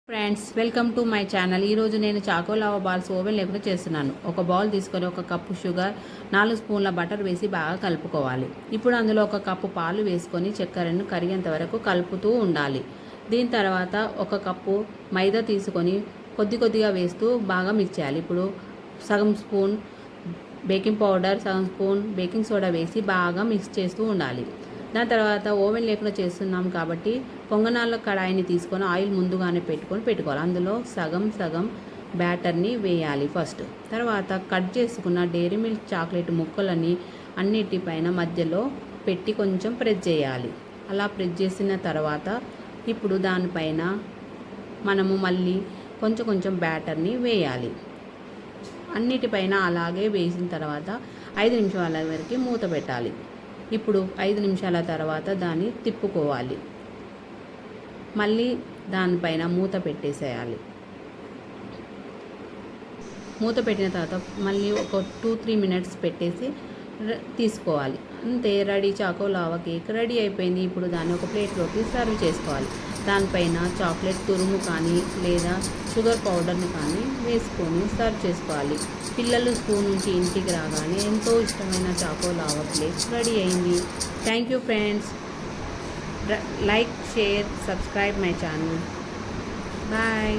Friends welcome to my channel. ఈరోజు నేను choco lava balls oven లేకుండా చేస్తున్నాను. ఒక బౌల్ తీసుకొని ఒక కప్పు షుగర్, 4 స్పూన్ల బటర్ వేసి బాగా కలుపుకోవాలి. ఇప్పుడు అందులో ఒక కప్పు పాలు వేసుకొని చక్కెరను కరిగేంత వరకు కలుపుతూ ఉండాలి. దీని తర్వాత ఒక కప్పు మైదా తీసుకొని కొద్దిగా వేస్తూ బాగా మిక్స్ చేయాలి. ఇప్పుడు సగం స్పూన్ బేకింగ్ పౌడర్, సగం స్పూన్ బేకింగ్ సోడా వేసి బాగా మిక్స్ చేస్తూ ఉండాలి. దాని తర్వాత ఓవెన్ లేకుండా చేస్తున్నాం కాబట్టి పొంగనాల కడాయిని తీసుకొని ఆయిల్ ముందుగానే పెట్టుకోవాలి. అందులో సగం బ్యాటర్ని వేయాలి ఫస్ట్. తర్వాత కట్ చేసుకున్న డైరీ మిల్క్ చాక్లెట్ ముక్కలని అన్నిటిపైన మధ్యలో పెట్టి కొంచెం ప్రెస్ చేయాలి. అలా ప్రెస్ చేసిన తర్వాత ఇప్పుడు దానిపైన మనము మళ్ళీ కొంచెం బ్యాటర్ని వేయాలి. అన్నిటిపైన అలాగే వేసిన తర్వాత 5 నిమిషాల వరకు మూత పెట్టాలి. ఇప్పుడు 5 నిమిషాల తర్వాత దాన్ని తిప్పుకోవాలి. మళ్ళీ దానిపైన మూత పెట్టేసేయాలి. మూత పెట్టిన తర్వాత మళ్ళీ ఒక 2-3 మినిట్స్ పెట్టేసి తీసుకోవాలి. అంతే, ready choco lava cake ready అయిపోయింది. ఇప్పుడు దాన్ని ఒక ప్లేట్లోకి సర్వ్ చేసుకోవాలి. దానిపైన చాక్లెట్ తురుము కానీ లేదా షుగర్ పౌడర్ని కానీ వేసుకొని సర్వ్ చేసుకోవాలి. పిల్లలు స్కూల్ నుంచి ఇంటికి రాగానే ఎంతో ఇష్టమైన చాకో లావా కేక్ రెడీ అయింది. Thank you friends. Like, share, subscribe my channel. Bye.